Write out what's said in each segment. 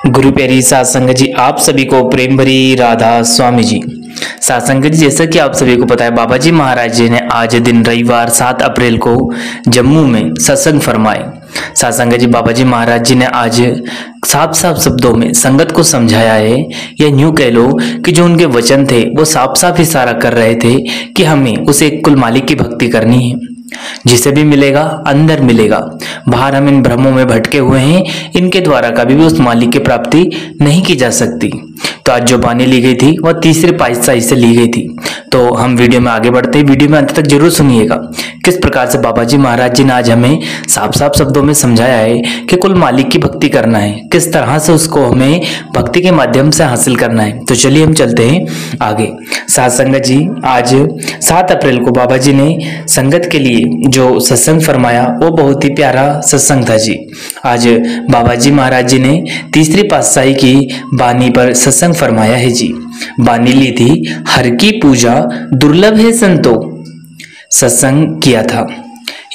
गुरु प्यारी सात संगत जी, आप सभी को प्रेम भरी राधा स्वामी जी। सात संगत जी, जैसा कि आप सभी को पता है, बाबा जी महाराज जी ने आज दिन रविवार 7 अप्रैल को जम्मू में सत्संग फरमाए। सात संगत जी, बाबा जी महाराज जी ने आज साफ साफ शब्दों में संगत को समझाया है, या यूं कह लो कि जो उनके वचन थे वो साफ साफ इशारा कर रहे थे कि हमें उस एक कुल मालिक की भक्ति करनी है। जिसे भी मिलेगा अंदर मिलेगा, बाहर हम इन भ्रमों में भटके हुए हैं, इनके द्वारा कभी भी उस मालिक की प्राप्ति नहीं की जा सकती। तो आज जो बानी ली गई थी वह तीसरे पातशाही से ली गई थी। तो हम वीडियो में आगे बढ़ते हैं, वीडियो में अंत तक जरूर सुनिएगा किस प्रकार से बाबा जी महाराज जी ने आज हमें साफ साफ शब्दों में समझाया है कि कुल मालिक की भक्ति करना है, किस तरह से उसको हमें भक्ति के माध्यम से हासिल करना है। तो चलिए हम चलते हैं आगे। सात संगत जी, आज 7 अप्रैल को बाबा जी ने संगत के लिए जो सत्संग फरमाया वो बहुत ही प्यारा सत्संग था जी। आज बाबा जी महाराज जी ने तीसरी पातशाही की बानी पर सत्संग फरमाया है जी। बानी ली थी, हर की पूजा दुर्लभ है संतो, सत्संग किया था।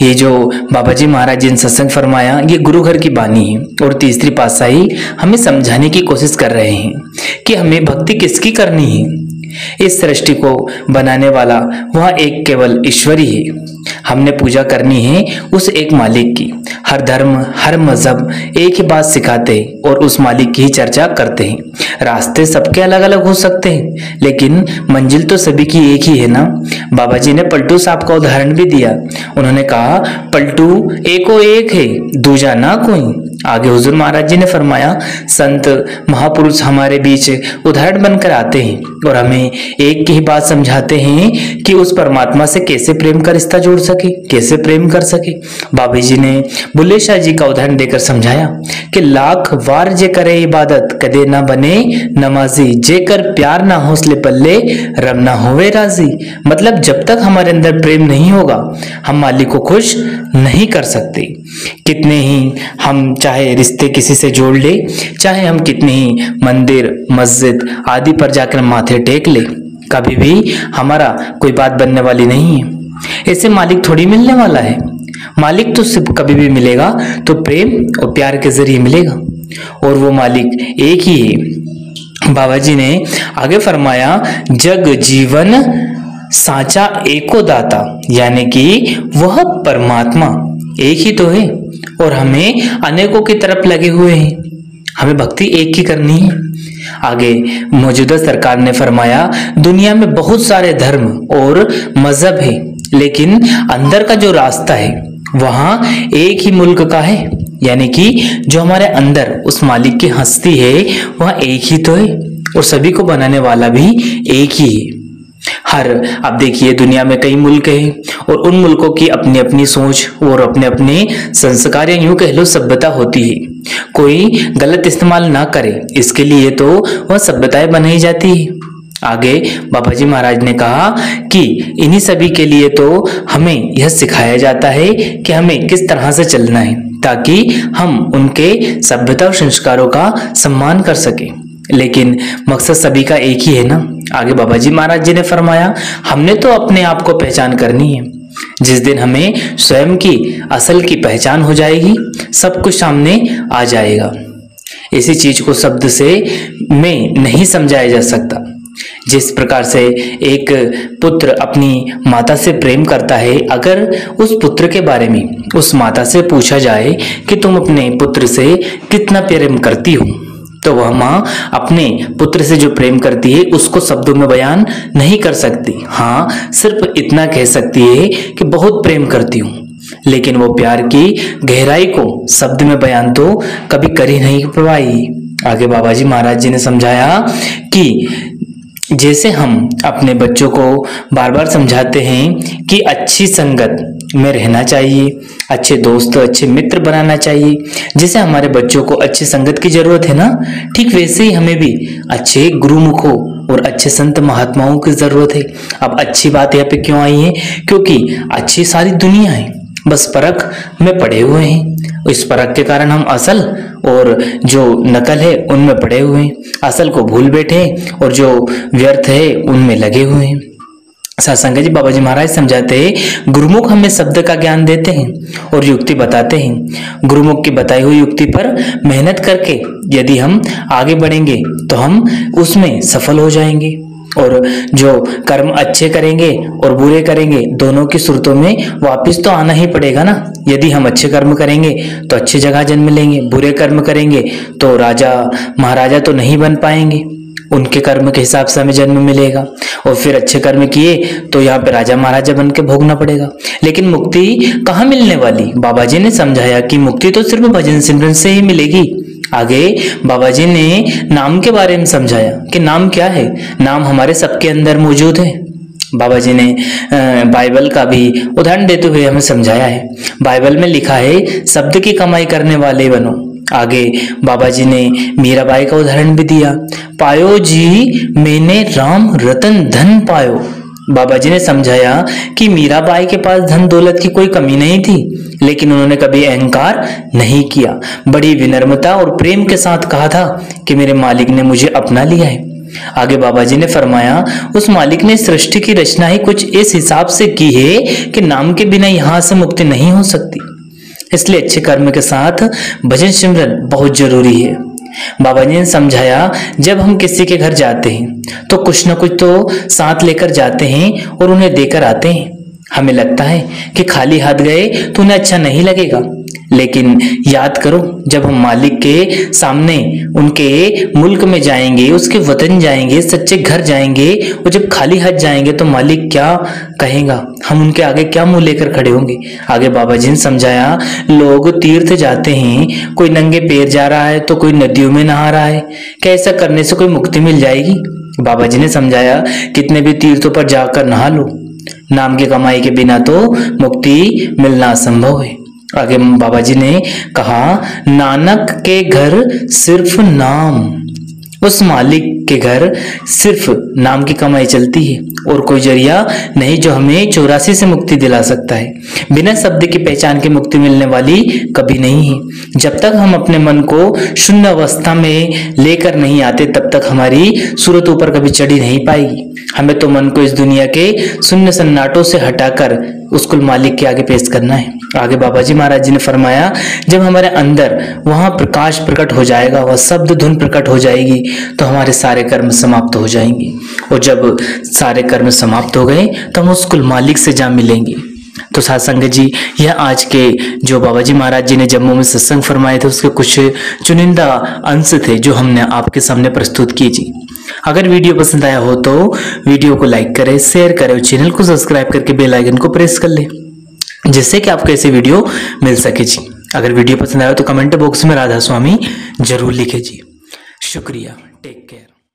ये जो बाबा जी महाराज जी ने सत्संग फरमाया ये गुरु घर की बानी है, और तीसरी पातशाही हमें समझाने की कोशिश कर रहे हैं कि हमें भक्ति किसकी करनी है। इस सृष्टि को बनाने वाला वह एक केवल ईश्वर ही है। हमने पूजा करनी है उस एक मालिक की। हर धर्म हर मजहब एक ही बात सिखाते हैं और उस मालिक की ही चर्चा करते हैं। रास्ते सबके अलग अलग हो सकते हैं, लेकिन मंजिल तो सभी की एक ही है ना। बाबा जी ने पलटू साहब का उदाहरण भी दिया। उन्होंने कहा, पलटू एको एक है, दूजा ना कोई। आगे हुजूर महाराज जी ने फरमाया, संत महापुरुष हमारे बीच उदाहरण बनकर आते हैं और हमें एक की ही बात समझाते हैं कि उस परमात्मा से कैसे प्रेम का रिश्ता जोड़ सके, कैसे प्रेम कर सके। बाबा जी ने बुल्ले शाह जी का उदाहरण देकर समझाया कि लाख वार जे करे इबादत कदे ना बने नमाजी, जेकर प्यार ना हौसले पल्ले रब ना होवे राजी। मतलब जब तक हमारे अंदर प्रेम नहीं होगा हम मालिक को खुश नहीं कर सकते। कितने ही हम चाहे रिश्ते किसी से जोड़ ले, चाहे हम कितने ही मंदिर मस्जिद आदि पर जाकर माथे टेक ले, कभी भी हमारा कोई बात बनने वाली नहीं है। ऐसे मालिक थोड़ी मिलने वाला है। मालिक तो सिर्फ कभी भी मिलेगा तो प्रेम और प्यार के जरिए मिलेगा, और वो मालिक एक ही है। बाबा जी ने आगे फरमाया, जग जीवन साचा एको दाता, यानी कि वह परमात्मा एक ही तो है और हमें अनेकों की तरफ लगे हुए हैं। हमें भक्ति एक ही करनी है। आगे मौजूदा सरकार ने फरमाया, दुनिया में बहुत सारे धर्म और मजहब है, लेकिन अंदर का जो रास्ता है वहां एक ही मुल्क का है, यानी कि जो हमारे अंदर उस मालिक की हस्ती है वह एक ही तो है, और सभी को बनाने वाला भी एक ही है। अब देखिए, दुनिया में कई मुल्क हैं और उन मुल्कों की अपनी अपनी सोच और अपने अपने संस्कार, या यूं कह लो सभ्यता होती है। कोई गलत इस्तेमाल ना करे इसके लिए तो वह सभ्यताएं बनाई जाती है। आगे बाबा जी महाराज ने कहा कि इन्हीं सभी के लिए तो हमें यह सिखाया जाता है कि हमें किस तरह से चलना है, ताकि हम उनके सभ्यता और संस्कारों का सम्मान कर सके। लेकिन मकसद सभी का एक ही है ना। आगे बाबा जी महाराज जी ने फरमाया, हमने तो अपने आप को पहचान करनी है। जिस दिन हमें स्वयं की असल की पहचान हो जाएगी, सब कुछ सामने आ जाएगा। इसी चीज को शब्द से में नहीं समझाया जा सकता। जिस प्रकार से एक पुत्र अपनी माता से प्रेम करता है, अगर उस पुत्र के बारे में उस माता से पूछा जाए कि तुम अपने पुत्र से कितना प्रेम करती हो, तो वह माँ अपने पुत्र से जो प्रेम करती है उसको शब्दों में बयान नहीं कर सकती। हाँ, सिर्फ इतना कह सकती है कि बहुत प्रेम करती हूँ, लेकिन वो प्यार की गहराई को शब्द में बयान तो कभी कर ही नहीं पाई। आगे बाबा जी महाराज जी ने समझाया कि जैसे हम अपने बच्चों को बार बार समझाते हैं कि अच्छी संगत में रहना चाहिए, अच्छे दोस्त अच्छे मित्र बनाना चाहिए, जैसे हमारे बच्चों को अच्छी संगत की जरूरत है ना, ठीक वैसे ही हमें भी अच्छे गुरुमुखों और अच्छे संत महात्माओं की जरूरत है। अब अच्छी बात यहाँ पे क्यों आई है? क्योंकि अच्छी सारी दुनिया है, बस परख में पड़े हुए हैं। इस परख के कारण हम असल और जो नकल है उनमें पड़े हुए हैं, असल को भूल बैठे और जो व्यर्थ है उनमें लगे हुए हैं। सत्संग जी बाबा जी महाराज समझाते हैं, गुरुमुख हमें शब्द का ज्ञान देते हैं और युक्ति बताते हैं। गुरुमुख की बताई हुई युक्ति पर मेहनत करके यदि हम आगे बढ़ेंगे तो हम उसमें सफल हो जाएंगे। और जो कर्म अच्छे करेंगे और बुरे करेंगे दोनों की सूरतों में वापस तो आना ही पड़ेगा ना। यदि हम अच्छे कर्म करेंगे तो अच्छी जगह जन्म लेंगे, बुरे कर्म करेंगे तो राजा महाराजा तो नहीं बन पाएंगे, उनके कर्म के हिसाब से हमें जन्म मिलेगा। और फिर अच्छे कर्म किए तो यहाँ पे राजा महाराजा बन के भोगना पड़ेगा। लेकिन मुक्ति कहाँ मिलने वाली? बाबा जी ने समझाया कि मुक्ति तो सिर्फ भजन सिमरन से ही मिलेगी। आगे बाबा जी ने नाम के बारे में समझाया कि नाम क्या है। नाम हमारे सबके अंदर मौजूद है। बाबा जी ने बाइबल का भी उदाहरण देते हुए हमें समझाया है। बाइबल में लिखा है, शब्द की कमाई करने वाले बनो। आगे बाबा जी ने मीराबाई का उदाहरण भी दिया, पायो जी मैंने राम रतन धन पायो। बाबा जी ने समझाया कि मीराबाई के पास धन दौलत की कोई कमी नहीं थी, लेकिन उन्होंने कभी अहंकार नहीं किया। बड़ी विनम्रता और प्रेम के साथ कहा था कि मेरे मालिक ने मुझे अपना लिया है। आगे बाबा जी ने फरमाया, उस मालिक ने सृष्टि की रचना ही कुछ इस हिसाब से की है कि नाम के बिना यहाँ से मुक्ति नहीं हो सकती। इसलिए अच्छे कर्म के साथ भजन सिमरन बहुत जरूरी है। बाबा जी ने समझाया, जब हम किसी के घर जाते हैं तो कुछ ना कुछ तो साथ लेकर जाते हैं और उन्हें देकर आते हैं। हमें लगता है कि खाली हाथ गए तो उन्हें अच्छा नहीं लगेगा, लेकिन याद करो, जब हम मालिक के सामने उनके मुल्क में जाएंगे, उसके वतन जाएंगे, सच्चे घर जाएंगे और जब खाली हाथ जाएंगे तो मालिक क्या कहेगा, हम उनके आगे क्या मुंह लेकर खड़े होंगे। आगे बाबा जी ने समझाया, लोग तीर्थ जाते हैं, कोई नंगे पैर जा रहा है तो कोई नदियों में नहा रहा है, क्या ऐसा करने से कोई मुक्ति मिल जाएगी? बाबा जी ने समझाया, कितने भी तीर्थों पर जाकर नहा लो, नाम की कमाई के बिना तो मुक्ति मिलना असंभव है। आगे बाबा जी ने कहा, नानक के घर सिर्फ नाम, उस मालिक के घर सिर्फ नाम की कमाई चलती है और कोई जरिया नहीं जो हमें 84 से मुक्ति दिला सकता है। बिना शब्द की पहचान की मुक्ति मिलने वाली कभी नहीं है। जब तक हम अपने मन को शून्य अवस्था में लेकर नहीं आते तब तक हमारी सूरत ऊपर कभी चढ़ी नहीं पाएगी। हमें तो मन को इस दुनिया के शून्य सन्नाटों से हटाकर उस कुल मालिक के आगे पेश करना है। आगे बाबा जी महाराज जी ने फरमाया, जब हमारे अंदर वहां प्रकाश प्रकट हो जाएगा, वह शब्द धुन प्रकट हो जाएगी तो हमारे सारे कर्म समाप्त हो जाएंगे। और जब सारे कर्म समाप्त हो गए तो हम उस कुल मालिक से जा मिलेंगे। तो साथ संगत जी, यह आज के जो बाबा जी महाराज जी ने जम्मू में सत्संग फरमाए थे उसके कुछ चुनिंदा अंश थे जो हमने आपके सामने प्रस्तुत किए जी। अगर वीडियो पसंद आया हो तो वीडियो को लाइक करें, शेयर करें और चैनल को सब्सक्राइब करके बेल आइकन को प्रेस कर लें, जिससे कि आपको ऐसे वीडियो मिल सके जी। अगर वीडियो पसंद आया तो कमेंट बॉक्स में राधा स्वामी जरूर लिखे जी। शुक्रिया, टेक केयर।